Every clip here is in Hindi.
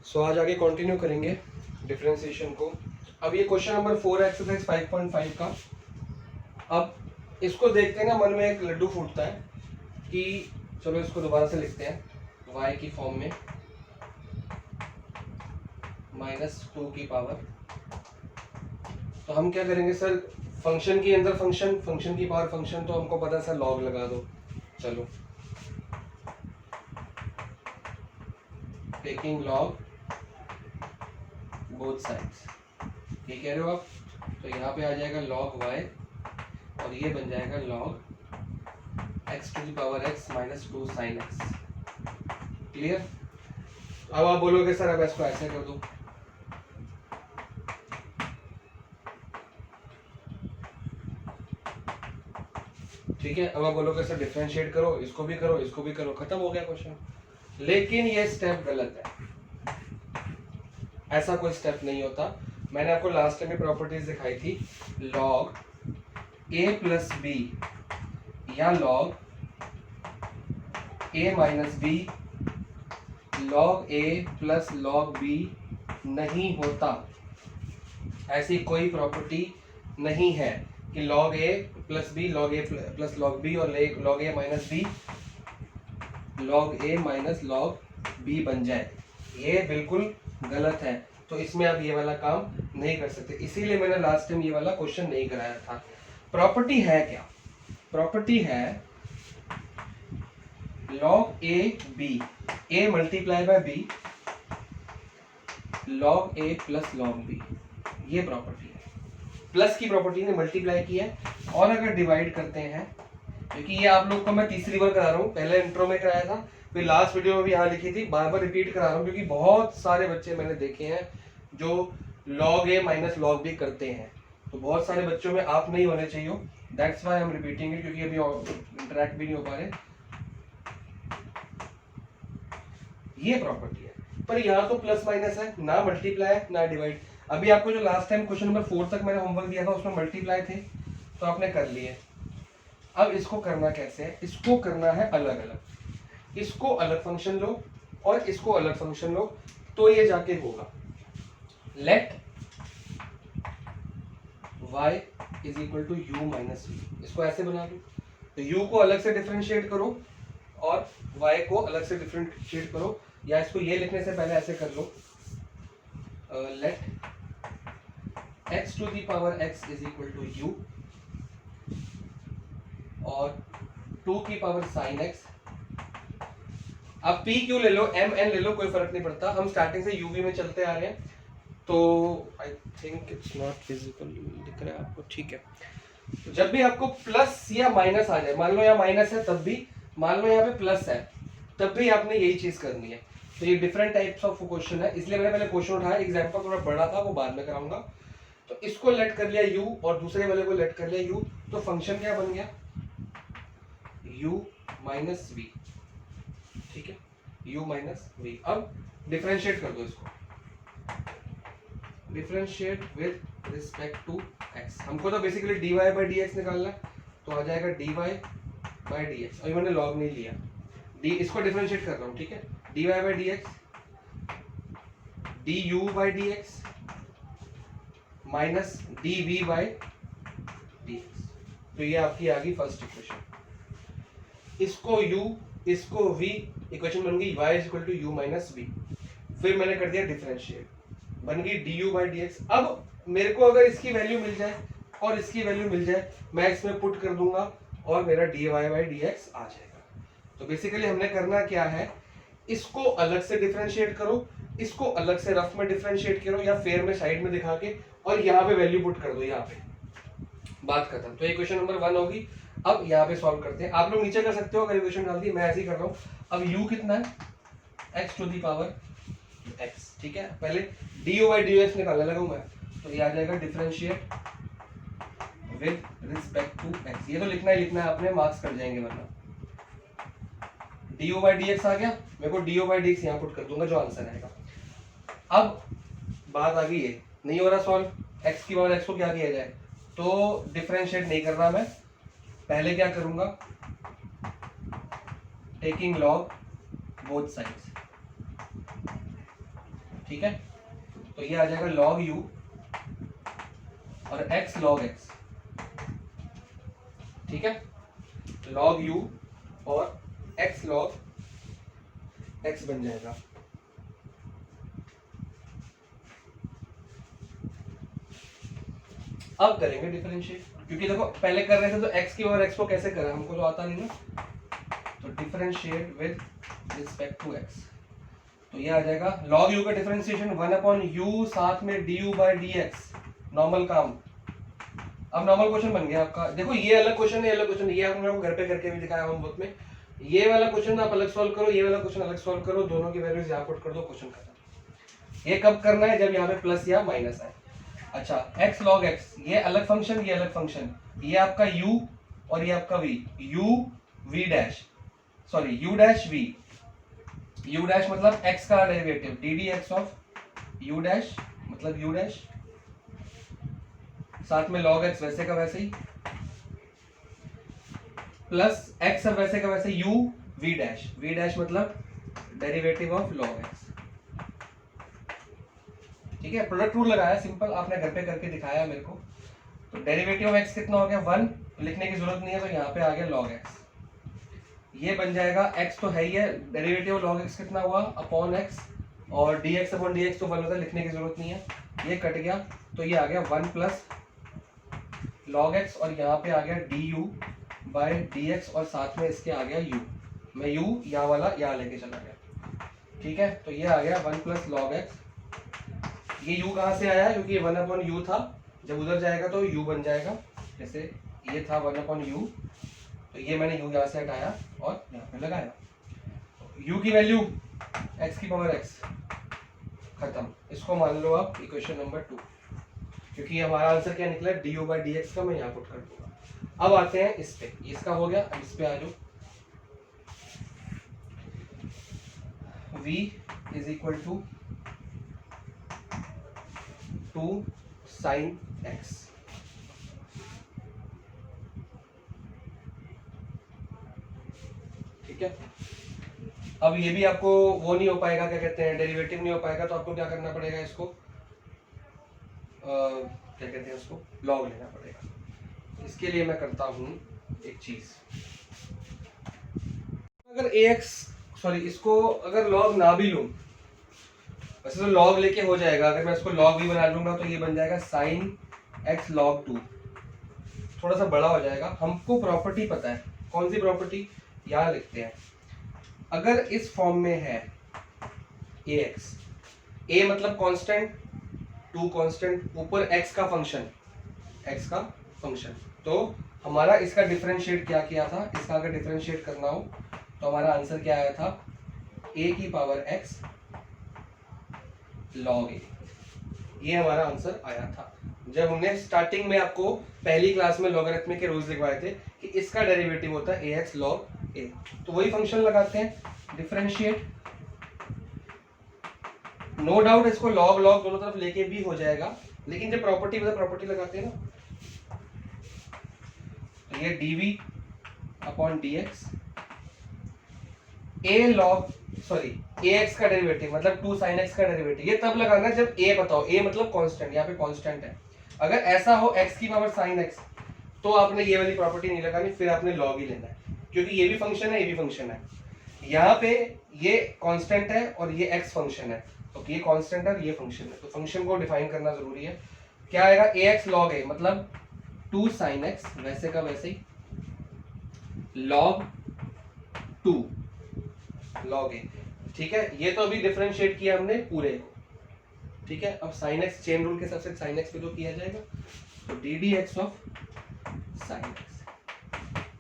सो आज आगे कंटिन्यू करेंगे डिफरेंशिएशन को। अब ये क्वेश्चन नंबर 4 है एक्सरसाइज 5.5 का। अब इसको देखते हैं ना, मन में एक लड्डू फूटता है कि चलो इसको दोबारा से लिखते हैं y की फॉर्म में -2 की पावर। तो हम क्या करेंगे सर, फंक्शन के अंदर फंक्शन, फंक्शन की पावर फंक्शन, तो हमको पता है सर लॉग लगा दो। चलो टेकिंग लॉग बोथ साइड्स, ये कह रहे हो आप, तो यहाँ पे आ जाएगा log y और ये बन जाएगा log x to the power x -2 sin x। Clear? अब आप बोलोगे सर अब इसको ऐसे कर दो, ठीक है। अब आप बोलोगे सर डिफरेंशिएट करो, इसको भी करो, इसको भी करो, खत्म हो गया क्वेश्चन। लेकिन ये स्टेप गलत है, ऐसा कोई स्टेप नहीं होता। मैंने आपको लास्ट टाइम में प्रॉपर्टीज दिखाई थी, log a प्लस बी या log a minus B log a plus log b नहीं होता। ऐसी कोई प्रॉपर्टी नहीं है कि log a plus B log a plus log b और log a minus b log a minus log b बन जाए। ये बिल्कुल गलत है, तो इसमें आप ये वाला काम नहीं कर सकते। इसीलिए मैंने लास्ट टाइम ये वाला क्वेश्चन नहीं कराया था। प्रॉपर्टी है क्या? प्रॉपर्टी है log a b, a multiply by b log a plus log b, ये प्रॉपर्टी है। प्लस की प्रॉपर्टी ने मल्टीप्लाई की है, और अगर डिवाइड करते हैं, क्योंकि ये आप लोग को मैं तीसरी बार करा रहा हूँ, पहले इंट्रो में कराया था, फिर लास्ट वीडियो में भी यहाँ लिखी थी, बार बार रिपीट करा रहा हूँ क्योंकि बहुत सारे बच्चे मैंने देखे हैं जो log a minus log b करते हैं। तो बहुत सारे बच्चों में आप नहीं होने चाहिए, that's why I am repeating it, क्योंकि अभी इंटरेक्ट भी नहीं हो पा रहे। ये प्रॉपर्टी है, पर यहाँ तो प्लस माइनस है, ना मल्टीप्लाई है ना डिवाइड। अभी आपको जो लास्ट टाइम क्वेश्चन नंबर 4 तक मैंने होमवर्क दिया था उसमें मल्टीप्लाई थे, तो आपने कर लिए। अब इसको करना कैसे है? इसको करना है अलग अलग, इसको अलग फंक्शन लो और इसको अलग फंक्शन लो, तो ये जाके होगा let y is equal to u minus v। इसको ऐसे बना दो, तो u को अलग से डिफरेंशिएट करो और y को अलग से डिफरेंशिएट करो, या इसको ये लिखने से पहले ऐसे कर लो, let x to the power x is equal to u और 2 की पावर साइन x। अब p क्यों ले लो, m n ले लो, कोई फर्क नहीं पड़ता, हम स्टार्टिंग से uv में चलते आ रहे हैं, तो I think it's not visible, दिख रहा है आपको? ठीक है। तो जब भी आपको प्लस या माइनस आ जाए, मान लो यहाँ माइनस है तब भी, मान लो यहाँ पे प्लस है तब भी आपने यही चीज करनी है। तो ये डिफरेंट टाइप्स ऑफ क्वेश्चन है, इसलिए मैंने पहले क्वेश्चन उठाया, एग्जांपल थोड़ा बड़ा था वो बाद में कराऊंगा। तो इसको लेट कर लिया u और दूसरे वाले को लेट कर लिया u, तो फंक्शन क्या बन गया? u माइनस v, ठीक है, u माइनस v। अब डिफरेंशिएट कर दो इसको, differentiate with respect to x। हमको तो बेसिकली dy बाई dx निकालना है, तो आ जाएगा dy बाई dx। अभी मैंने लॉग नहीं लिया, इसको डिफरेंशिएट कर रहा हूँ, ठीक है, dy by dx du by dx minus dv by dx। तो ये आपकी आ गई फर्स्ट इक्वेशन। इसको u, इसको v, इक्वेशन बन गई y is equal to u minus v। फिर मैंने कर दिया डिफरेंशिएट, बन गई du बाई dx। अब मेरे को अगर इसकी वैल्यू मिल जाए और इसकी वैल्यू मिल जाए, मैं इसमें पुट कर दूंगा और मेरा dy बाई dx आ जाएगा। तो बेसिकली हमने करना क्या है, इसको अलग से डिफरेंशिएट करो, इसको अलग से रफ में डिफरेंशिएट करो या फेयर में साइड में दिखा के, और यहाँ पे वैल्यू पुट कर दो, यहाँ पे बात खत्म। तो इक्वेशन नंबर 1 होगी। अब यहाँ पे सॉल्व करते हैं, आप लोग नीचे कर सकते हो अगर इक्वेशन डाल दी, मैं ऐसे ही कर रहा हूँ। अब u कितना है? x to the power x, ठीक है। पहले du बाई dx निकालने लगा हूँ मैं, तो ये आ जाएगा differentiate with respect to x। ये तो लिखना ही लिखना है आपने, मार्क्स कट जाएंगे वरना। du बाई dx आ गया, मेरे को du बाई dx यहाँ पुट कर दूंगा, जो आंसर आएगा। अब बात आ गई है, नहीं हो रहा सॉल्व, x की पावर x को क्या किया जाए, तो डिफरेंशिएट नहीं कर रहा मैं, पहले क्या करूंगा, टेकिंग लॉग बोथ साइड्स, ठीक है, तो ये आ जाएगा log u और x log x, ठीक है, log u और x log x बन जाएगा। अब करेंगे डिफरेंशिएट, क्योंकि देखो पहले कर रहे थे तो x की और x को कैसे करें, हमको तो आता नहीं ना, तो differentiate with respect to x, तो ये आ जाएगा log u का डिफरेंशिएशन 1/u साथ में du/dx, नॉर्मल काम। अब नॉर्मल क्वेश्चन बन गया आपका। देखो ये अलग क्वेश्चन है, ये अलग क्वेश्चन, ये हमने आपको घर पे करके भी दिखाया होमवर्क में। ये वाला क्वेश्चन आप अलग सॉल्व करो, ये वाला क्वेश्चन अलग सॉल्व करो, दोनों की वैल्यूज यहाँ पुट कर दो, क्वेश्चन खत्म। ये कब करना है, जब यहाँ पे प्लस या माइनस आए। अच्छा, x log x, ये अलग फंक्शन, ये अलग फंक्शन, ये आपका u और ये आपका v, u v dash, sorry u dash v, u dash मतलब x का derivative ddx of u dash मतलब u डैश, साथ में log x वैसे का वैसे ही, प्लस x अब वैसे का वैसे u v डैश मतलब डेरिवेटिव ऑफ log x, ठीक है। प्रोडक्ट रूल लगाया सिंपल, आपने घर पे करके दिखाया मेरे को। तो डेरिवेटिव ऑफ x कितना हो गया 1, लिखने की जरूरत नहीं है, तो यहाँ पे आ गया log x, ये बन जाएगा, x तो है ही है, डेरिवेटिव ऑफ log x कितना हुआ अपॉन x, और dx अपॉन dx तो 1 होता है, लिखने की जरूरत नहीं है, ये कट गया, तो ये आ गया 1 प्लस log x, और यहाँ पे आ गया du/dx, और साथ में इसके आ गया u, मैं u यहाँ वाला यहाँ लेके चला गया, ठीक है। तो ये आ गया 1 प्लस log x, ये u कहाँ से आया, क्योंकि ये 1/u था, जब उधर जाएगा तो u बन जाएगा, जैसे ये था 1/u, तो ये मैंने u यहाँ से हटाया और यहाँ पे लगाया, u की वैल्यू x की पावर x, खत्म। इसको मान लो आप इक्वेशन नंबर 2, क्योंकि हमारा आंसर क्या निकला du/dx का, मैं यहाँ पुट कर दूंगा। अब आते हैं इस पे, इसका हो गया, अब इस पे आ जाओ, v is equal to 2 sin x, ठीक है। अब ये भी आपको वो नहीं हो पाएगा, क्या कहते हैं, डेरिवेटिव नहीं हो पाएगा, तो आपको क्या करना पड़ेगा, इसको क्या कहते हैं, उसको लॉग लेना पड़ेगा। इसके लिए मैं करता हूं एक चीज, अगर इसको अगर लॉग ना भी लूं, वैसे तो लॉग लेके हो जाएगा, अगर मैं इसको लॉग भी बना लूंगा तो ये बन जाएगा sin x log 2, थोड़ा सा बड़ा हो जाएगा। हमको प्रॉपर्टी पता है, कौन सी प्रॉपर्टी, यहाँ लिखते हैं। अगर इस फॉर्म में है ax, a मतलब कांस्टेंट, 2 कांस्टेंट, ऊपर x का फंक्शन, तो हमारा इसका डिफरेंशिएट क्या किया था, इसका अगर डिफरेंशिएट करना हो तो हमारा आंसर क्या आया था, a की पावर x log a, ये हमारा आंसर आया था जब हमने स्टार्टिंग में आपको पहली क्लास में लॉगरिथमिक के रूल्स लिखवाए थे कि इसका डेरिवेटिव होता है ax log a। तो वही फंक्शन लगाते हैं, डिफरेंशिएट, नो डाउट इसको log दोनों तरफ लेके भी हो जाएगा, लेकिन जब प्रॉपर्टी लगाते हैं ना, तो ये dv अपॉन dx, ax का डेरिवेटिव मतलब 2 sin x का डेरिवेटिव, ये तब लगाना जब a बताओ, a मतलब कांस्टेंट, यहाँ पे कांस्टेंट है। अगर ऐसा हो x की पावर sin x, तो आपने ये वाली प्रॉपर्टी नहीं लगानी, फिर आपने log ही लेना है, क्योंकि ये भी फंक्शन है, ये भी फंक्शन है। यहाँ पे ये कांस्टेंट है और ये x फंक्शन है, तो ये कांस्टेंट है और ये फंक्शन है, तो फंक्शन को डिफाइन करना जरूरी है। क्या आएगा, ax log a मतलब 2 sin x वैसे का वैसे ही, log 2 log a, ठीक है। ये तो अभी डिफरेंशिएट किया हमने पूरे को, ठीक है। अब sin x, चेन रूल के हिसाब से sin x पे तो किया जाएगा, तो ddx ऑफ sin x,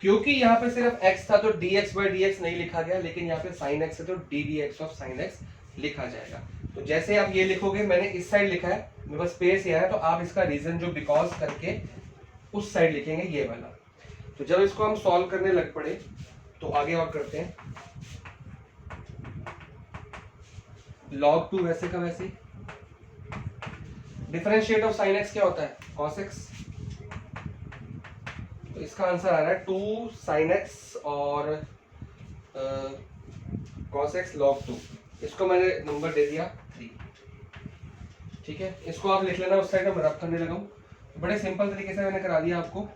क्योंकि यहाँ पे सिर्फ x था तो dx/dx नहीं लिखा गया, लेकिन यहाँ पे sin x है तो ddx ऑफ sin x लिखा जाएगा। तो जैसे आप ये लिखोगे, मैंने इस साइड लिखा है, मेरे पास स्पेस यहाँ है, तो आप इसका रीजन जो बिकॉज करके उस साइड लिखेंगे, ये वाला। तो जब इसको हम सॉल्व करने लग पड़े तो आगे और करते हैं, log 2 वैसे का वैसे, डिफरेंशिएट ऑफ sin x क्या होता है, cos x, तो इसका आंसर आ रहा है 2 sin x और cos x log 2, इसको मैंने नंबर दे दिया 3, ठीक है, इसको आप लिख लेना, उस साइड में रब करने लगा हूँ। बड़े सिंपल तरीके से मैंने करा दिया आपको।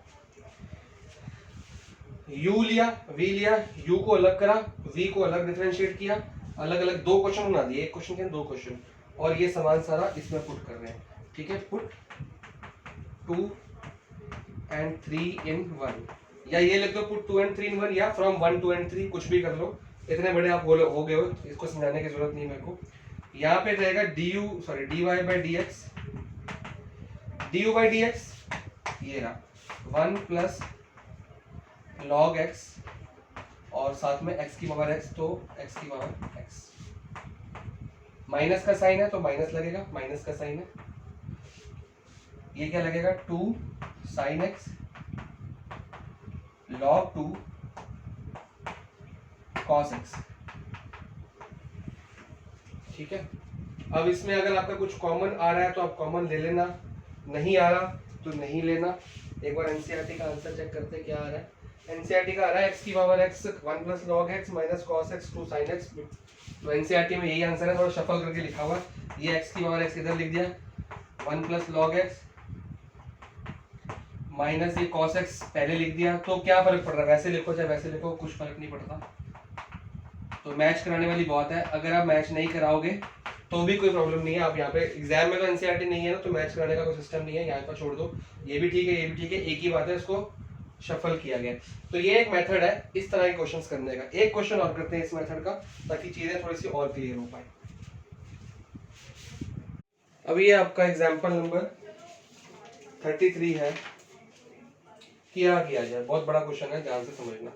u लिया, v लिया, u को अलग करा, v को अलग डिफरेंशिएट किया, अलग अलग दो क्वेश्चन बना दिए, एक क्वेश्चन के दो क्वेश्चन, और ये समान सारा इसमें पुट कर रहे हैं। ठीक है, पुट 2 and 3 in 1, या ये लिख दो पुट 2 and 3 in 1, या फ्रॉम 1 2 and 3, कुछ भी कर लो। इतने बड़े आप हो गए हो, इसको समझाने की जरूरत नहीं मेरे को। यहाँ पे रहेगा dy by dx, du by dx ये रहा 1 प्लस log x, और साथ में x की पावर x, तो x की पावर x। माइनस का साइन है तो माइनस लगेगा, माइनस का साइन है। ये क्या लगेगा 2 sin x log 2 cos x। ठीक है, अब इसमें अगर आपका कुछ कॉमन आ रहा है तो आप कॉमन ले लेना, नहीं आ रहा तो नहीं लेना। एक बार एनसीईआरटी का आंसर चेक करते हैं क्या आ रहा है। एनसीईआरटी का आ रहा है x की power x 1 plus log x minus cos x 2 sin x। तो एनसीईआरटी में यही आंसर है, थोड़ा शफल करके लिखा हुआ है। ये x की पावर x इधर लिख दिया, 1 प्लस log x माइनस ये cos x पहले लिख दिया। तो क्या फर्क पड़ रहा है, वैसे लिखो चाहे वैसे लिखो, कुछ फर्क नहीं पड़ता। तो मैच कराने वाली बात है। अगर आप मैच नहीं कराओगे तो भी कोई प्रॉब्लम नहीं है। आप यहाँ पे एग्जाम में तो एनसीईआरटी नहीं है ना, तो मैच कराने का कोई सिस्टम नहीं है, यहाँ पर छोड़ दो। ये भी ठीक है, ये भी ठीक है, एक ही बात है, इसको शफल किया गया। तो ये एक मेथड है इस तरह के क्वेश्चंस करने का। एक क्वेश्चन और करते हैं इस मेथड का, ताकि चीजें थोड़ी सी और क्लियर हो पाए। अब ये आपका एग्जाम्पल नंबर 33 है। क्या किया जाए, बहुत बड़ा क्वेश्चन है, ध्यान से समझना।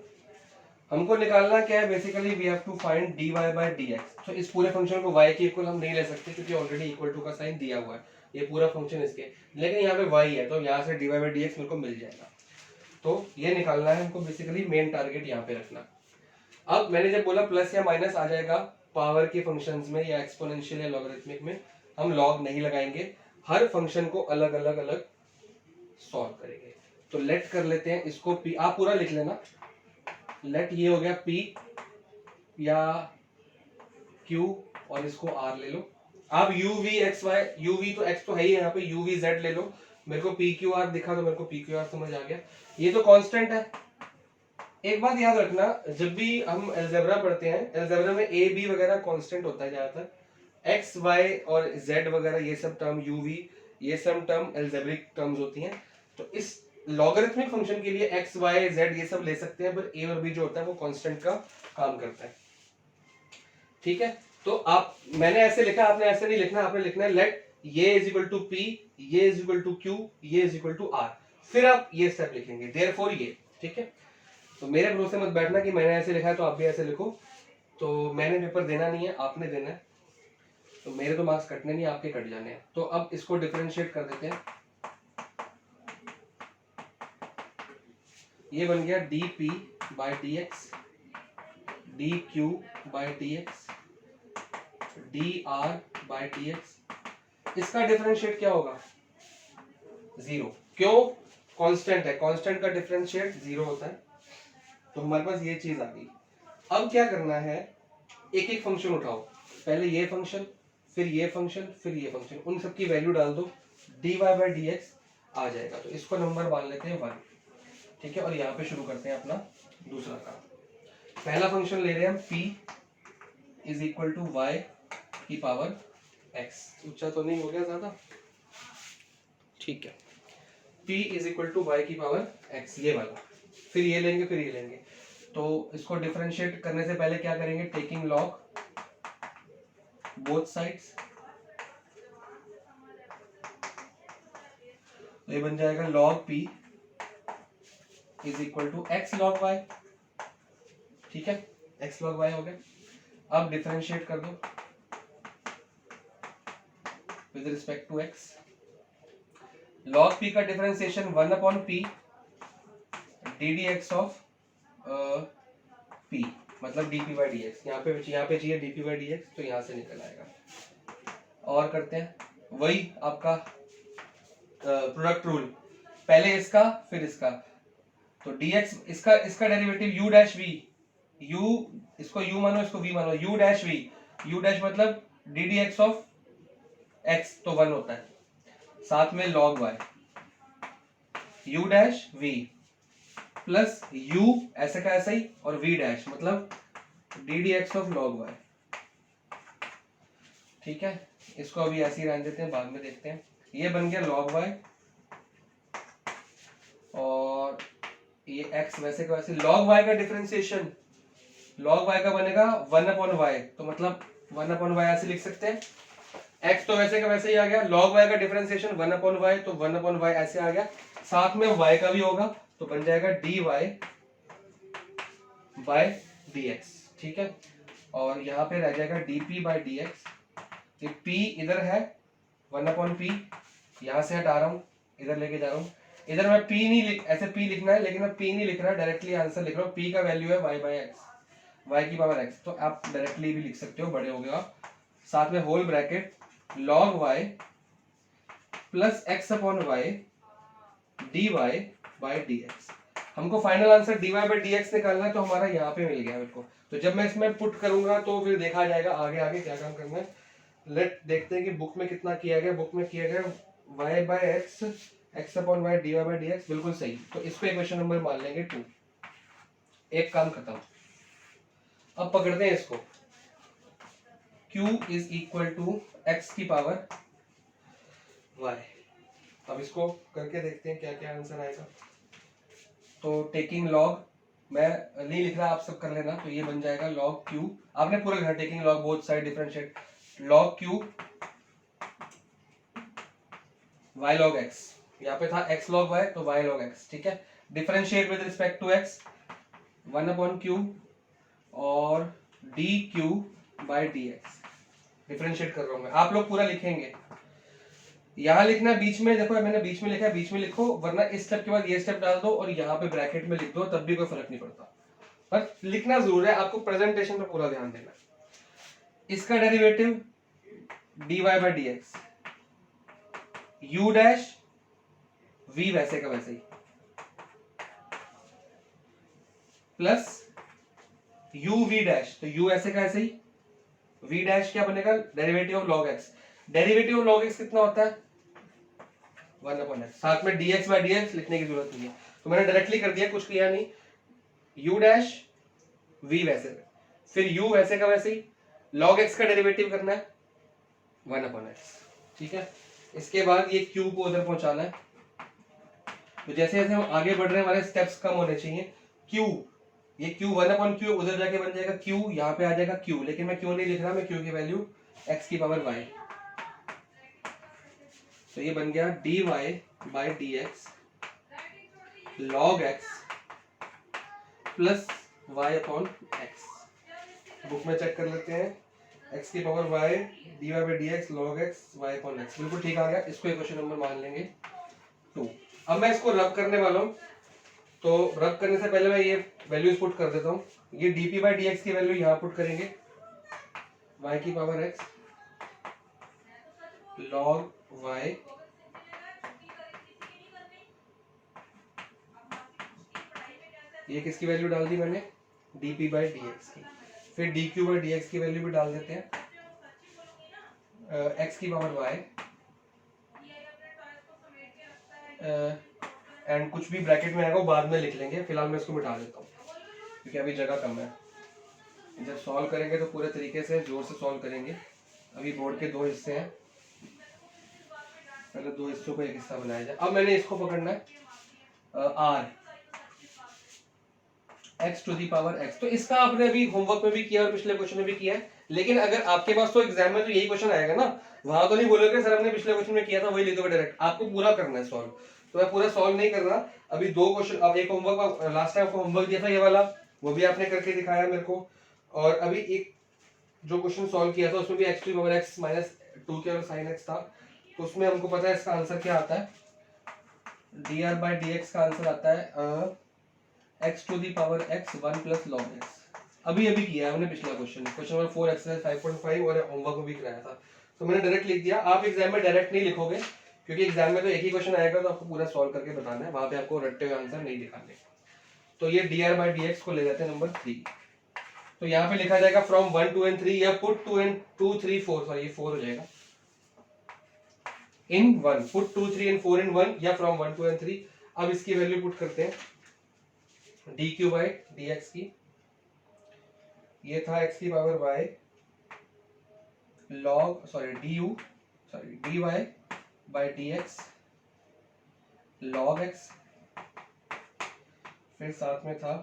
हमको निकालना क्या है, basically we have to find dy by dx। तो इस पूरे फंक्शन को y के इक्वल हम नहीं ले सकते, क्योंकि ऑलरेडी इक्वल टू का साइन दिया हुआ है, ये पूरा फंक्शन इसके। लेकिन यहाँ पे y है, तो यहाँ से dy बाय dx मेरे को मिल जाएगा। तो ये निकालना है हमको, बेसिकली मेन टारगेट यहाँ पे रखना। अब मैंने जब बोला प्लस या माइनस आ जाएगा पावर के फंक्शंस में, या एक्सपोनेंशियल या लॉगरिथमिक में, हम लॉग नहीं लगाएंगे, हर फंक्शन को अलग अलग अलग सॉल्व करेंगे। तो लेट कर लेते हैं इसको p, आप पूरा लिख लेना। लेट ये हो गया p या q, और इसको r ले लो। आप u v x y, u v तो x तो है ही यहाँ पे, u v z ले लो। मेरे को p q r दिखा तो मेरे को p q r समझ आ गया। ये तो कांस्टेंट है। एक बात याद रखना, जब भी हम अलजेब्रा पढ़ते हैं, अलजेब्रा में a b वगैरह कांस्टेंट होता है ज्यादातर, x y और z वगैरह ये सब टर्म, u v ये सब टर्म अलजेब्रिक टर्म्स होती हैं। तो इस लॉगरिथमिक फंक्शन के लिए x y z ये सब ले सकते हैं, पर a और b जो होता है वो कांस्टेंट का काम करता है। ठीक है, तो आप, मैंने ऐसे लिखा, आपने ऐसे नहीं लिखना, आपने लिखना है लेट ये इज इक्वल टू p, ये इज इक्वल टू q, ये इज इक्वल टू r, फिर आप ये स्टेप लिखेंगे देयरफॉर ये। ठीक है, तो मेरे भरोसे मत बैठना कि मैंने ऐसे लिखा है तो आप भी ऐसे लिखो। तो मैंने पेपर देना नहीं है, आपने देना है। तो मेरे तो मार्क्स कटने नहीं, आपके कट जाने हैं। तो अब इसको डिफरेंशिएट कर देते हैं। ये बन गया dp by dx, dq by dx, dr by dx। इसका डिफरेंशिएट क्या होगा, 0। क्यों, कांस्टेंट है, कांस्टेंट का डिफरेंशिएट 0 होता है। तो हमारे पास ये चीज आ गई। अब क्या करना है, एक एक फंक्शन उठाओ, पहले ये फंक्शन, फिर ये फंक्शन, फिर ये फंक्शन, उन सब की वैल्यू डाल दो, dy बाय dx आ जाएगा। तो इसको नंबर मान लेते हैं 1। ठीक है, और यहाँ पे शुरू करते हैं अपना दूसरा काम। पहला फंक्शन ले रहे हैं हम p is equal to y की पावर x। ऊंचा तो नहीं हो गया ज्यादा, ठीक है। p is equal to y की पावर x, ये वाला, फिर ये लेंगे, फिर ये लेंगे। तो इसको डिफरेंशिएट करने से पहले क्या करेंगे, टेकिंग लॉग बोथ साइड्स। तो ये बन जाएगा log p is equal to x log y। ठीक है, x log y हो गया। अब डिफरेंशिएट कर दो with respect to x। log p का differentiation 1 upon p ddx of p, मतलब dp बाई dx। यहाँ पे चाहिए dp बाई dx, तो यहाँ से निकल आएगा। और करते हैं वही आपका प्रोडक्ट रूल, पहले इसका फिर इसका। तो dx, इसका derivative u dash v, u इसको u मानो, इसको v मानो, u dash v, u dash मतलब ddx ऑफ x तो 1 होता है, साथ में log y u dash v plus u ऐसे का ऐसा ही और v डैश मतलब D d x of log y। ठीक है, इसको अभी ऐसे ही रहने देते हैं, बाद में देखते हैं। ये बन गया log y और ये x वैसे का वैसे। log y का डिफरेंशिएशन log y का बनेगा 1/y, तो मतलब 1/y ऐसे लिख सकते हैं। x तो वैसे का वैसे ही आ गया, log y का डिफरेंशिएशन 1/y तो 1/y ऐसे आ गया, साथ में y का भी होगा तो बन जाएगा dy बाय dx। ठीक है, और यहाँ पे रह जाएगा dp बाय dx। ये p इधर है 1/p, यहाँ से हटा रहा हूँ इधर लेके जा रहा हूँ। इधर मैं p नहीं लिख, ऐसे p लिखना है लेकिन मैं p नहीं लिख रहा, डायरेक्टली आंसर लिख रहा हूँ। p का वैल्यू है y बाय x, y की पावर x, तो आप डायरेक्टली भी लिख सकते हो, बड़े हो गए आप। साथ में whole bracket log y plus x upon y dy by dx। हमको final answer dy by dx निकालना है, तो हमारा यहाँ पे मिल गया मेरे को। तो जब मैं इसमें पुट करूंगा तो फिर देखा जाएगा आगे आगे क्या काम करना है। लेट देखते हैं कि बुक में कितना किया गया। बुक में किया गया y by x upon y dy by dx, बिल्कुल सही। तो इसको इक्वेशन नंबर मान लेंगे 2। एक काम खत्म। अब पकड़ते हैं इसको, q is equal to x की पावर y। अब इसको करके देखते हैं क्या क्या आंसर आएगा। तो टेकिंग लॉग, मैं नहीं लिख रहा, आप सब कर लेना। तो ये बन जाएगा log q, आपने पूरा लिखा, taking log both side differentiate log q y log x, यहाँ पे था x log y तो y log x। ठीक है, differentiate with respect to x 1/q और dq बाय dx। डिफरेंशिएट कर रहा हूं मैं, आप लोग पूरा लिखेंगे। यहाँ लिखना बीच में, देखो मैंने बीच में लिखा है, बीच में लिखो, वरना इस स्टेप के बाद ये स्टेप डाल दो और यहाँ पे ब्रैकेट में लिख दो, तब भी कोई फर्क नहीं पड़ता, पर लिखना जरूर है। आपको प्रेजेंटेशन पे पूरा ध्यान देना। इसका derivative dy by dx, u dash v वैसे का वैसे ही प्लस u v डैश, तो u ऐसे का ऐसे ही, v डैश क्या बनेगा, derivative of log x। Derivative of log x कितना होता है 1/x, साथ में dx बाय dx लिखने की जरूरत नहीं है, तो मैंने डायरेक्टली कर दिया, कुछ किया नहीं। u डैश v वैसे, फिर u वैसे का वैसे ही, log x का डेरिवेटिव करना है 1/x। ठीक है, इसके बाद ये q को उधर पहुंचाना है। तो जैसे जैसे हम आगे बढ़ रहे हैं हमारे स्टेप्स कम होने चाहिए। q, ये q 1/q उधर जाके बन जाएगा q, यहाँ पे आ जाएगा q, लेकिन मैं q नहीं लिख रहा, मैं q की वैल्यू x की पावर y। तो ये बन गया dy by dx log x plus y upon x। Book में चेक कर लेते हैं, x की power y dy by dx log x y upon x, बिल्कुल ठीक आ गया। इसको इक्वेशन नंबर मान लेंगे 2। अब मैं इसको रब करने वाला हूँ, तो रब करने से पहले मैं ये वैल्यूज पुट कर देता हूँ। ये dp बाय dx की वैल्यू यहाँ पुट करेंगे, y की पावर x log y ये किसकी वैल्यू डाल दी मैंने, dp बाय dx की। फिर dq बाय dx की वैल्यू भी डाल देते हैं, x की पावर y एंड कुछ भी ब्रैकेट में आएगा वो बाद में लिख लेंगे। फिलहाल मैं इसको मिटा देता हूँ क्योंकि अभी जगह कम है। जब सॉल्व करेंगे तो पूरे तरीके से जोर से सॉल्व करेंगे। अभी बोर्ड के 2 हिस्से हैं, पहले 2 हिस्सों को एक हिस्सा बनाया जाए। अब मैंने इसको पकड़ना है r x to the power x। तो इसका आपने अभी होमवर्क में भी किया और पिछले क्वेश्चन में भी किया है, लेकिन अगर आपके पास तो एग्जाम में तो यही क्वेश्चन आएगा ना, वहां तो नहीं बोलोगे सर हमने पिछले क्वेश्चन में किया था वही लिख दोगे डायरेक्ट। आपको पूरा करना है सॉल्व, तो मैं पूरा सॉल्व नहीं कर रहा अभी। 2 क्वेश्चन, अब एक होमवर्क लास्ट टाइम आपको होमवर्क दिया था ये वाला, वो भी आपने करके दिखाया मेरे को, और अभी एक जो क्वेश्चन सॉल्व किया था उसमें भी x to the power x minus 2 के और sin x था, तो उसमें हमको पता है इसका आंसर क्या आता है, dr बाय dx का आंसर आता है x to the power x 1 plus log x। अभी किया है हमने पिछला क्वेश्चन नंबर 4 एक्सरसाइज 5.5 और होमवर्क में भी कराया था, तो मैंने डायरेक्ट लिख दिया। आप एग्जाम में डायरेक्ट नहीं लिखोगे क्योंकि एग्जाम में तो एक ही क्वेश्चन आएगा, तो आपको पूरा सॉल्व करके बताना है, वहां पे आपको रट्टे हुए आंसर नहीं दिखाने। तो ये dr बाय dx को ले जाते हैं नंबर 3। तो यहाँ पे लिखा जाएगा फ्रॉम 1 2 एंड 3 या पुट 2 एंड 2 3 4, सॉरी ये 4 हो जाएगा। इन 1, पुट 2 3 एंड 4 इन 1 या फ्रॉम 1 2 एंड 3। अब इसकी वैल्यू पुट करते हैं d q by d x की, ये था x की power y log sorry d u sorry d y by d x log x, फिर साथ में था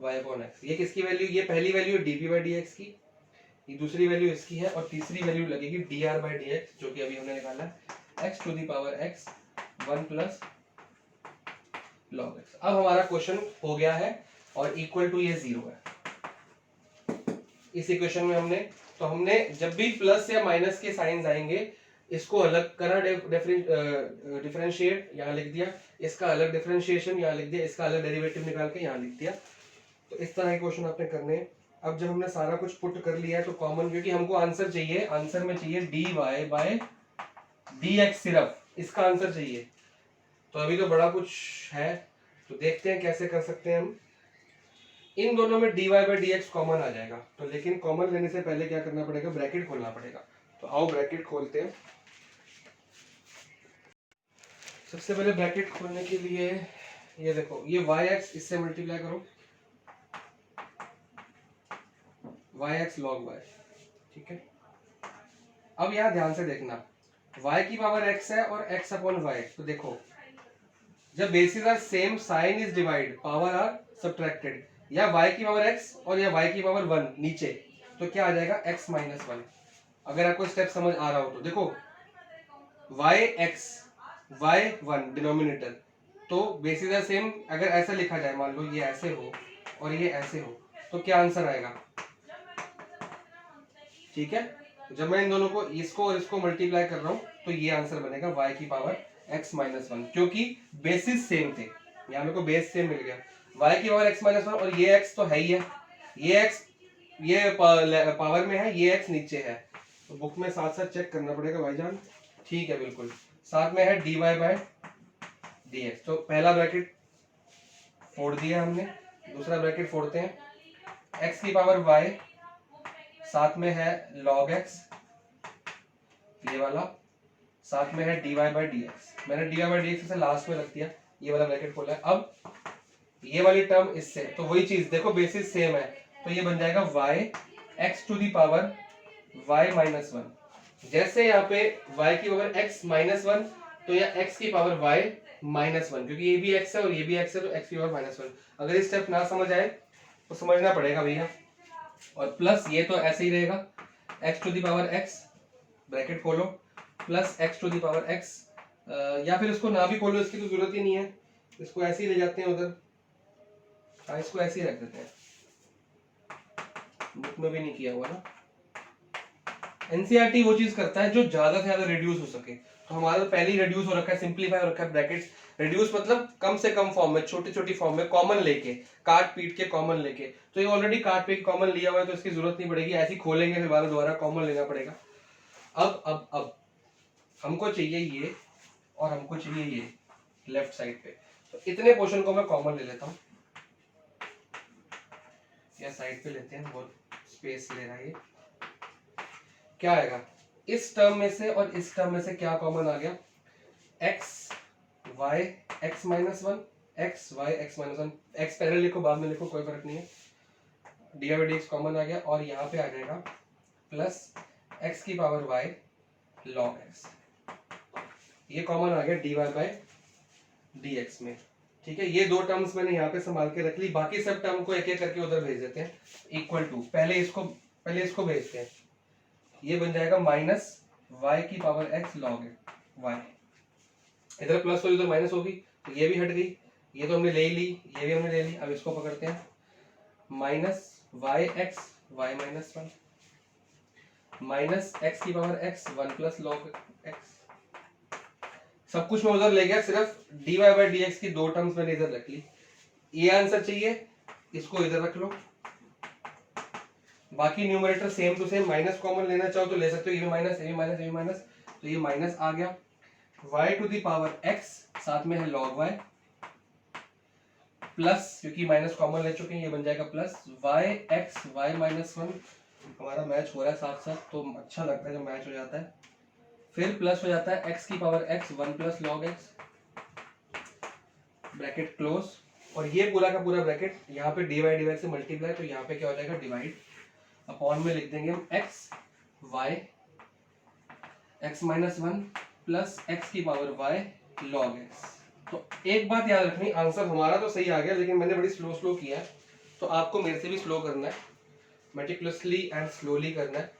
y अपॉन x। ये किसकी वैल्यू, ये पहली वैल्यू है dp बाई dx की, ये दूसरी वैल्यू इसकी है, और तीसरी वैल्यू लगेगी dr बाई dx जो कि अभी हमने निकाला है x to the power x 1 plus log x। अब हमारा क्वेश्चन हो गया है और इक्वल टू ये 0 है इस इक्वेशन में। हमने जब भी प्लस या माइनस के साइंस आएंगे इसको अलग करा, डिफरेंशिएट यहाँ लिख दिया, इसका अलग डिफरेंशिएशन यहाँ लिख दिया, इसका अलग डेरिवेटिव निकाल के यहाँ लिख दिया। तो इस तरह के क्वेश्चन आपने करने हैं। अब जब हमने सारा कुछ पुट कर लिया है तो कॉमन, क्योंकि हमको आंसर चाहिए, आंसर में चाहिए d y by d x, सिर्फ इसका आंसर चाहिए। तो अभी तो बड़ा कुछ है, तो देखते हैं कैसे कर सकते हैं हम। इन दोनों में d y by d x common आ जाएगा, तो लेकिन कॉमन लेने से पहले क्या करना पड़ेगा, ब्रैकेट खोलना पड़ेगा। तो आओ ब्रैकेट खोलते हैं। सबसे पहले ब्रैकेट खोलने के लिए ये देखो, ये वाई एक्स इससे मल्टीप्लाई करो, वाई एक्स लॉग वाई, ठीक है। अब यहाँ ध्यान से देखना, y की पावर x है और x अपॉन y, तो देखो जब basis are same sign is divide power are subtracted, या y की पावर x और या y की पावर 1 नीचे, तो क्या आ जाएगा x माइनस 1। अगर आपको स्टेप समझ आ रहा हो तो देखो yx y1 डिनोमिनेटर, तो बेसिस आर सेम, अगर ऐसा लिखा जाए, मान लो ये ऐसे हो और ये ऐसे हो, तो क्या आंसर आएगा, ठीक है। जब मैं इन दोनों को, इसको और इसको मल्टीप्लाई कर रहा हूं तो ये आंसर बनेगा y की पावर x माइनस 1, क्योंकि बेसिस सेम थे, यहाँ मेरे को बेस सेम मिल गया। y की पावर x माइनस 1 और ये x तो है ही है, ये x ये पावर में है, ये x नीचे है, तो बुक में साथ साथ चेक करना पड़ेगा भाईजान, ठीक है बिल्कुल। साथ में है dy बाय dx, तो पहला ब्रैकेट फोड़ दिया हमने, दूसरा ब्रैकेट फोड़ते हैं, x की पावर y साथ में है log x, ये वाला, साथ में है dy बाई dx। मैंने dy बाई dx से लास्ट में रख दिया, ये वाला ब्रैकेट खोला है। अब ये वाली टर्म इससे, तो वही चीज देखो बेसिस सेम है, तो ये बन जाएगा y x to the power y minus 1। जैसे यहाँ पे y की पावर x माइनस 1, तो यह x की पावर y माइनस 1, क्योंकि ये भी x है और ये भी x है, तो x की पावर माइनस 1। अगर ये स्टेप ना समझ आए तो समझना पड़ेगा भैया। और प्लस ये तो ऐसे ही रहेगा, x to the power x bracket खोलो plus x to the power x, या फिर इसको ना भी खोलो, इसकी तो जरूरत ही नहीं है, इसको ऐसे ही ले जाते हैं उधर, हाँ इसको ऐसे ही रख देते हैं, बुक में भी नहीं किया हुआ ना। एनसीईआरटी वो चीज करता है जो ज्यादा से ज्यादा रिड्यूस हो सके, तो हमारा तो पहले ही रिड्यूस हो रखा है, सिंपलीफाई हो रखा है, ब्रैकेट्स रिड्यूस मतलब कम से कम फॉर्म में, छोटी छोटी फॉर्म में, कॉमन लेके, काट पीट के कॉमन लेके, तो ये ऑलरेडी काट पीट कॉमन लिया हुआ है, तो इसकी जरूरत नहीं पड़ेगी, ऐसे ही खोलेंगे फिर दोबारा कॉमन लेना पड़ेगा। अब हमको चाहिए ये और हमको चाहिए ये लेफ्ट साइड पे, तो इतने पोर्शन को मैं कॉमन ले लेता हूँ, या साइड पे लेते हैं, बहुत स्पेस ले रहा है ये। क्या आएगा, इस टर्म में से और इस टर्म में से क्या कॉमन आ गया, x y x minus 1, x y x minus 1, x पहले लिखो बाद में लिखो कोई फर्क नहीं है, d by d x common आ गया, और यहाँ पे आ जाएगा प्लस x की पावर y log x, ये कॉमन आ गया d y by d x में, ठीक है। ये दो टर्म्स मैंने यहाँ पे संभाल के रख ली, बाकी सब टर्म को एक एक करके उधर भेज देते हैं, इक्वल टू, पहले इसको भेजते हैं, ये बन जाएगा माइनस y की पावर x log y, इधर प्लस वाली उधर माइनस होगी, तो ये भी हट गई, ये तो हमने ले ली, ये भी हमने ले ली। अब इसको पकड़ते हैं, minus y x y minus 1 minus x की power x 1 plus log x, सब कुछ मैं उधर ले गया, सिर्फ dy बाई डी एक्स की दो टर्म्स मैंने इधर रख ली। ये आंसर चाहिए, इसको इधर रख लो, बाकी numerator same to same, minus common लेना चाहो तो ले सकते हो, ये भी माइनस, ये भी माइनस, ये भी माइनस, तो ये माइनस आ गया, y to the power x साथ में है log y प्लस, क्योंकि माइनस कॉमन ले चुके हैं, ये बन जाएगा plus y x y minus 1। हमारा मैच हो रहा है साथ साथ, तो अच्छा लगता है जब मैच हो जाता है। फिर प्लस हो जाता है x की power x 1 plus log x, bracket close, और ये पूरा का पूरा ब्रैकेट यहाँ पे डिवाइड से मल्टीप्लाई, तो यहाँ पे क्या हो जाएगा डिवाइड, अपॉन में लिख देंगे हम x y x minus 1 plus x की पावर y log x। तो एक बात याद रखनी, आंसर हमारा तो सही आ गया लेकिन मैंने बड़ी स्लो किया है, तो आपको मेरे से भी स्लो करना है, मेटिकुलसली एंड स्लोली करना है,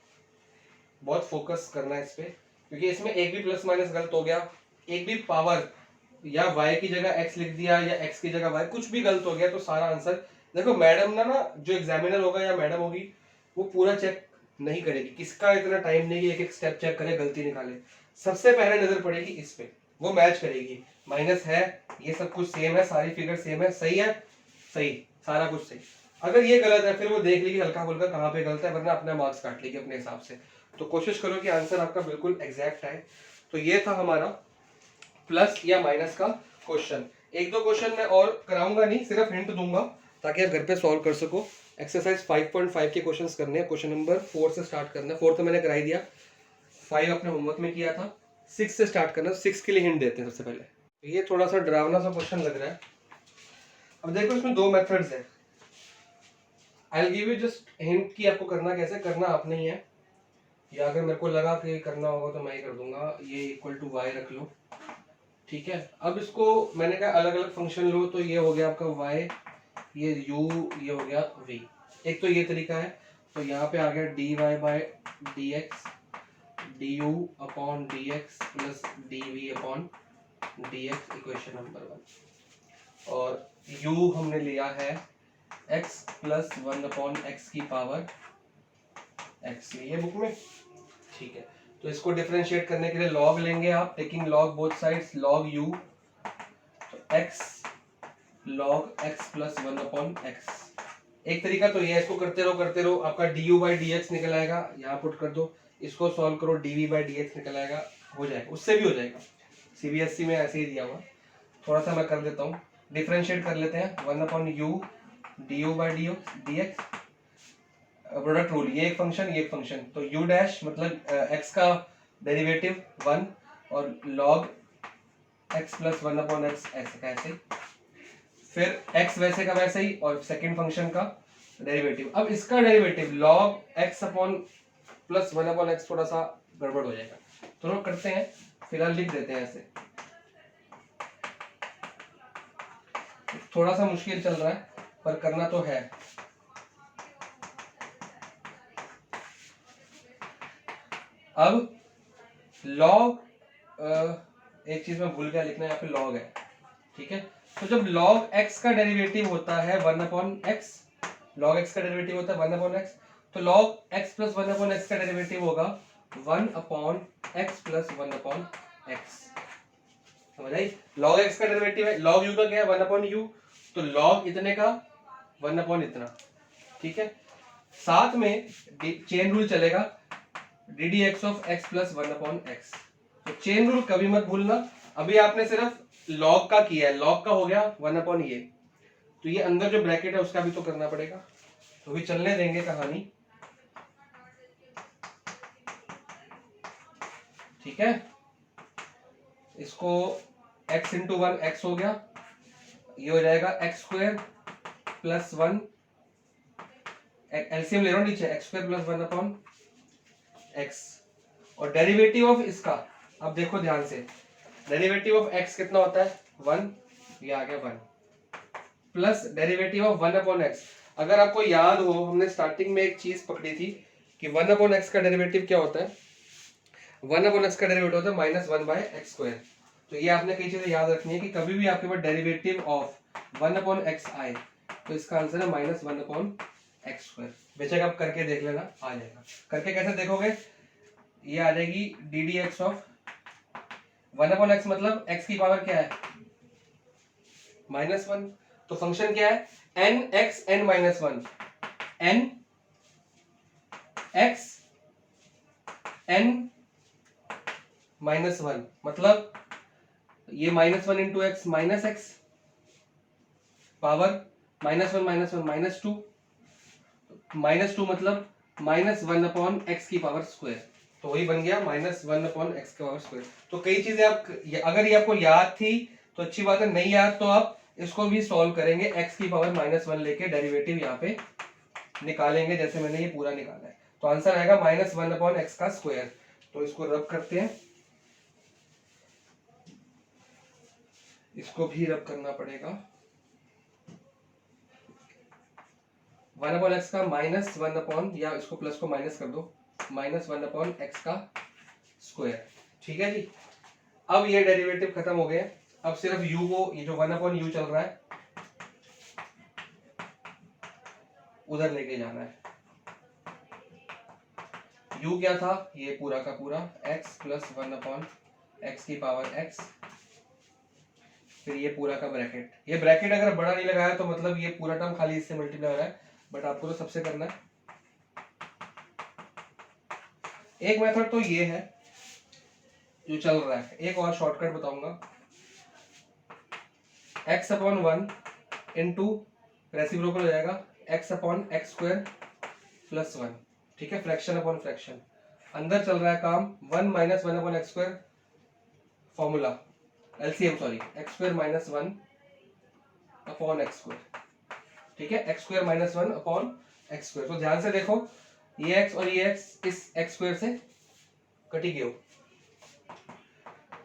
बहुत फोकस करना है इस पे, क्योंकि इसमें एक भी प्लस माइनस गलत हो गया, एक भी पावर या y की जगह x लिख दिया या x की जगह y, कुछ भी गलत हो गया तो सारा आंसर, देखो मैडम ना जो एग्जामिनर होगा या मैडम होगी वो पूरा चेक नहीं करेगी, किसका इतना टाइम नहीं कि एक एक स्टेप चेक करे गलती निकाले, सबसे पहले नजर पड़ेगी इस पे, वो मैच करेगी, माइनस है, ये सब कुछ सेम है, सारी फिगर सेम है, सही है, सही, सारा कुछ सही, अगर ये गलत है फिर वो देख लेगी हल्का फुल्का कहाँ पे गलत है, वरना अपना मार्क्स काट लेगी अपने हिसाब से। तो कोशिश करो कि आंसर आपका बिल्कुल एग्जैक्ट आए। तो ये था हमारा प्लस या माइनस का क्वेश्चन। एक दो क्वेश्चन मैं और कराऊंगा नहीं, सिर्फ हिंट दूंगा ताकि आप घर पे सॉल्व कर सको। एक्सरसाइज 5.5 के क्वेश्चंस करने हैं, क्वेश्चन नंबर 4 से स्टार्ट करना है, 4 तो मैंने कराई दिया, 5 अपने होमवर्क में किया था, 6 से स्टार्ट करना, 6 के लिए हिंट देते हैं सबसे पहले। ये थोड़ा सा डरावना सा क्वेश्चन लग रहा है। अब देखो इसमें दो मेथड्स है, I will give you just hint कि आपको करना कैसे, करना आपने ही है, या अगर मेरे को लगा कि करना होगा तो मैं ही कर दूंगा। ये इक्वल टू y रख लो, ठीक है। अब इसको मैंने कहा अलग अलग फंक्शन लो, तो ये हो गया आपका y, ये u, ये हो गया v, एक तो ये तरीका है। तो यहाँ पे आ गया dy by dx du upon dx plus dv upon dx, equation number 1, और u हमने लिया है x प्लस 1 अपॉन x की पावर x, ये बुक में, ठीक है। तो इसको डिफरेंशिएट करने के लिए लॉग लेंगे आप, taking log both sides, log u, तो x log x प्लस 1 अपॉन x, एक तरीका तो ये है, इसको करते रहो आपका du बाई dx निकल आएगा, यहाँ पुट कर दो, इसको सॉल्व करो dv बाई dx निकल आएगा, हो जाएगा, उससे भी हो जाएगा, सीबीएसई में ऐसे ही दिया हुआ। थोड़ा सा मैं कर देता हूँ, डिफरेंशिएट कर लेते हैं, 1 upon u du by dx, product rule, ये एक फंक्शन ये एक फंक्शन, तो u डैश मतलब x का डेरिवेटिव 1 और log x प्लस 1 अपॉन x, ऐसे कैसे, फिर x वैसे का वैसे ही, और सेकंड फंक्शन का डेरिवेटिव। अब इसका derivative log x upon plus 1 upon x थोड़ा सा गड़बड़ हो जाएगा, तो लोग करते हैं, फिलहाल लिख देते हैं ऐसे, थोड़ा सा मुश्किल चल रहा है पर करना तो है। अब log, एक चीज मैं भूल गया लिखना, यहाँ पे log है, ठीक है। तो जब log x का डेरिवेटिव होता है 1 अपॉन x, log x का डेरिवेटिव होता है 1 अपॉन x, तो log x प्लस 1 अपॉन x का डेरिवेटिव होगा 1 अपॉन x प्लस 1 अपॉन x, समझ आई। log x का डेरिवेटिव है, log u का क्या है 1 अपॉन u, तो log इतने का 1 अपॉन इतना, ठीक है। साथ में चेन रूल चलेगा, D d x of x plus 1 upon x, तो चेन रूल कभी मत भूलना। अभी आपने सिर्फ लॉग का किया है, लॉग का हो गया 1 अपॉन ये, तो ये अंदर जो ब्रैकेट है उसका भी तो करना पड़ेगा, तो भी चलने देंगे कहानी, ठीक है। इसको x इंटू 1 x हो गया, ये हो जाएगा x स्क्वायर प्लस 1, एलसीएम ले रहा हूं नीचे, x square plus 1 upon x, और डेरिवेटिव ऑफ इसका, अब देखो ध्यान से, डेरिवेटिव ऑफ x कितना होता है 1, ये आ गया 1, plus derivative of 1 upon x। अगर आपको याद हो हमने स्टार्टिंग में एक चीज पकड़ी थी कि 1 अपॉन x का डेरिवेटिव क्या होता है, 1 अपॉन x का डेरिवेटिव होता है माइनस 1 बाय एक्स स्क्वायर। तो ये आपने कई चीजें याद रखनी है कि कभी भी आपके पास डेरिवेटिव ऑफ 1 अपॉन x आए तो इसका आंसर है माइनस 1 अपॉन एक्स स्क्वायर। बेशक आप करके देख लेना, आ जाएगा। करके कैसे देखोगे, ये आ जाएगी d d x of 1 upon x, मतलब x की पावर क्या है माइनस 1, तो फंक्शन क्या है n x n minus 1, n x n minus 1, मतलब ये minus 1 into x minus x, power minus 1 minus 2, minus 2 मतलब माइनस 1 अपॉन एक्स की पावर स्क्वायर, तो वही बन गया -1/x का पावर स्क्वायर। तो कई चीजें आप अगर ये आपको याद थी तो अच्छी बात है, नहीं याद तो आप इसको भी सॉल्व करेंगे, x की पावर -1 लेके डेरिवेटिव यहाँ पे निकालेंगे जैसे मैंने ये पूरा निकाला है। तो आंसर आएगा -1/x का स्क्वायर। तो इसको रब करते हैं, इसको भी रब करना पड़ेगा। 1/x का -1 या इसको प्लस को माइनस कर दो, -1/x का स्क्वायर। ठीक है जी। अब ये डेरिवेटिव खत्म हो गए। अब सिर्फ u को, ये जो 1/u चल रहा है उधर लेके जाना है। u क्या था, ये पूरा का पूरा x + 1/x की पावर x, फिर ये पूरा का ब्रैकेट। ये ब्रैकेट अगर बड़ा नहीं लगाया तो मतलब ये पूरा टर्म खाली इससे मल्टीप्लाई हो रहा है, बट आपको तो सबसे करना है। एक मेथड तो ये है जो चल रहा है, एक और शॉर्टकट बताऊंगा। x/1 इंटू रेसिप्रोकल हो जाएगा x/x² + 1। ठीक है, फ्रैक्शन अपॉन फ्रैक्शन। अंदर चल रहा है काम 1 - 1/x², formula LCM sorry, x² - 1/x²। ठीक है, x² - 1/x²। तो ध्यान से देखो, ये x और ये x इस x² से कटी गए हो,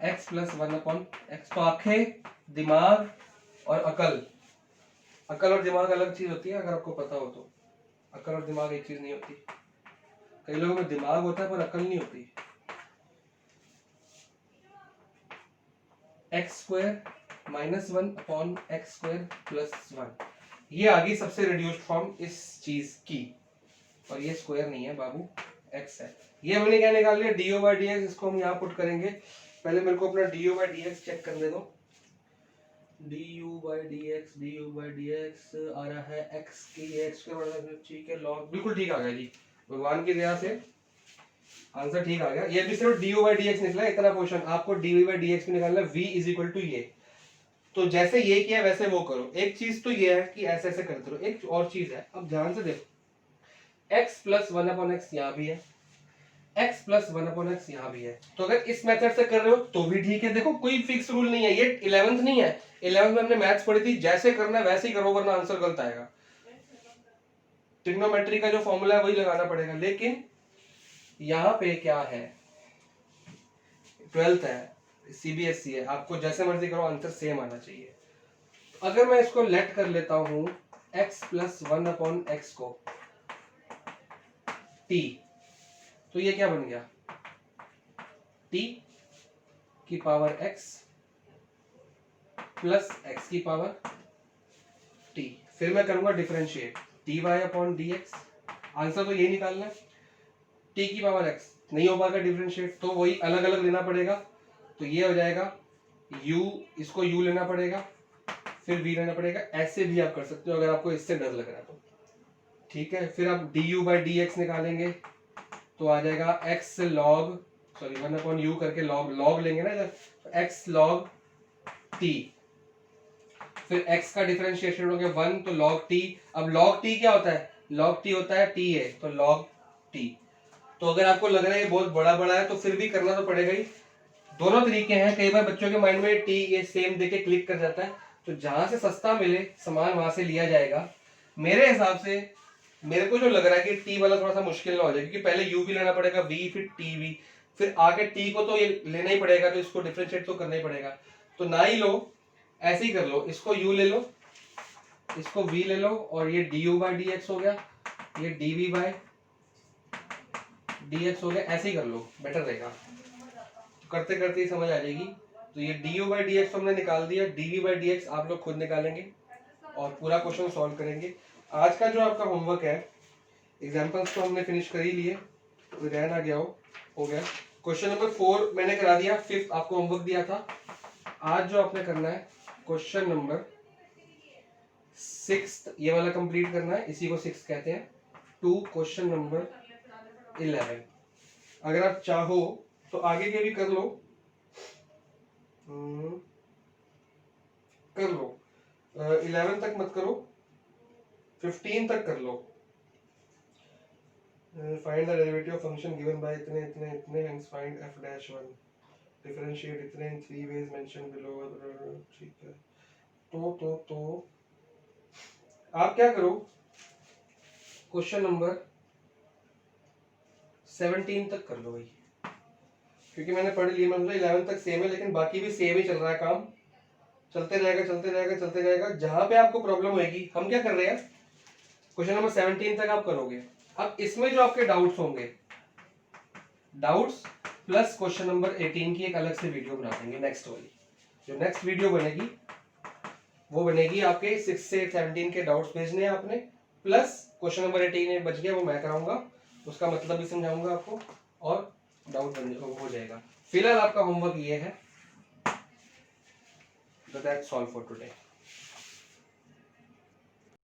x + 1/x। तो आंखें, दिमाग और अकल, अकल और दिमाग अलग चीज होती है अगर आपको पता हो तो। अकल और दिमाग एक चीज नहीं होती। कई लोगों में दिमाग होता है पर अकल नहीं होती। x² - 1/x² + 1, ये आ गई सबसे रिड्यूस्ड फॉर्म इस चीज की। और ये स्क्वायर नहीं है बाबू, x है। ये हमने क्या निकाल लिया, du/dx। इसको हम यहाँ पुट करेंगे। पहले मेरे को अपना du/dx चेक करने दो। du/dx आ रहा है x की x², ठीक है, log, बिल्कुल ठीक आ गया जी, भगवान की दया से आंसर ठीक आ गया। ये भी सिर्फ du/dx निकला है, इतना क्वेश्चन। आपको dv/dx भी निकालना है, v = ये। तो जैसे ये किया वैसे वो करो। एक चीज तो ये है कि ऐसे ऐसे करते रहो। एक और चीज है, अब ध्यान से देखो, x + 1/x यहाँ भी है, x + 1/x यहाँ भी है। तो अगर इस मेथड से कर रहे हो तो भी ठीक है। देखो कोई फिक्स रूल नहीं है, ये 11th नहीं है। 11th में हमने मैथ्स पढ़ी थी, जैसे करना है वैसे ही करो वरना आंसर गलत आएगा। ट्रिग्नोमेट्री का जो फॉर्मूला है वही लगाना पड़ेगा। लेकिन यहाँ पे क्या है, 12th है, सीबीएसई है, आपको जैसे मर्जी करो आंसर सेम आना चाहिए। अगर मैं इसको लेट कर लेता हूं x + 1/x को t, तो ये क्या बन गया, t की पावर x + x की पावर t। फिर मैं करूंगा डिफरेंशिएट, dy/dx। आंसर तो ये निकालना है। t की पावर x नहीं हो पाएगा डिफरेंशिएट, तो वही अलग अलग लेना पड़ेगा। तो ये हो जाएगा u, इसको u लेना पड़ेगा, फिर v लेना पड़ेगा। ऐसे भी आप कर सकते हो अगर आपको इससे डर लग रहा है तो। ठीक है, फिर आप du/dx निकालेंगे तो आ जाएगा x log, सॉरी 1/u करके log लेंगे ना इधर, तो x log t। फिर x का डिफरेंशिएशन हो गया 1, तो log t। अब log t क्या होता है, log t होता है t है, तो log t। तो अगर आपको लग रहा है ये बहुत बड़ा बड़ा है तो फिर भी करना तो पड़ेगा ही। दोनों तरीके हैं, कई बार बच्चों के माइंड में टी ये सेम देके क्लिक कर जाता है, तो जहां से सस्ता मिले सामान वहां से लिया जाएगा। मेरे हिसाब से मेरे को जो लग रहा है कि टी वाला थोड़ा सा मुश्किल ना हो जाए, क्योंकि पहले यू भी लेना पड़ेगा, वी फिर टी वी, फिर आगे टी को तो ये लेना ही पड़ेगा, तो इसको डिफरेंशिएट तो करना ही पड़ेगा। तो ना ही लो, ऐसे ही कर लो, इसको यू ले लो, इसको वी ले लो, और ये du/dx हो गया, ये dv/dx हो गया। ऐसे ही कर लो, बेटर रहेगा। करते करते ही समझ आ जाएगी। तो ये du/dx हमने निकाल दिया, dv/dx आप लोग खुद निकालेंगे और पूरा क्वेश्चन सॉल्व करेंगे। आज का जो आपका होमवर्क है, एग्जांपल्स तो हमने फिनिश कर ही लिए, तो रह ना गया हो गया। क्वेश्चन नंबर 4 मैंने करा दिया, 5th आपको होमवर्क दिया था। आज जो आपने करना है क्वेश्चन नंबर 6th, ये वाला कंप्लीट करना है, इसी को 6 कहते हैं, टू क्वेश्चन नंबर 11। अगर आप चाहो तो आगे के भी कर लो, कर लो, 11 तक मत करो, 15 तक कर लो। Find the derivative of function given by इतने इतने इतने hence find f dash 1 differentiate इतने इन 3 वेज मेंशन बिलो। ठीक है, तो आप क्या करो, क्वेश्चन नंबर 17 तक कर लो भाई, क्योंकि मैंने पढ़ लिया, मतलब 11 तक सेम है, लेकिन बाकी भी सेम ही चल रहा है काम, चलते रहेगा चलते रहेगा चलते रहेगा। जहां पे आपको प्रॉब्लम होगी, हम क्या कर रहे हैं, क्वेश्चन नंबर 17 तक आप करोगे। अब इसमें जो आपके डाउट्स होंगे, डाउट्स प्लस क्वेश्चन नंबर 18 की एक अलग से वीडियो बना देंगे, नेक्स्ट वाली। जो नेक्स्ट वीडियो बनेगी वो बनेगी आपके 6 से 17 के डाउट्स भेजने हैं आपने, प्लस क्वेश्चन नंबर 18 बच गया, वो मैं कराऊंगा, उसका मतलब भी समझाऊंगा आपको, और डाउट हो जाएगा। फिलहाल आपका होमवर्क ये है, दैट्स ऑल फॉर टुडे।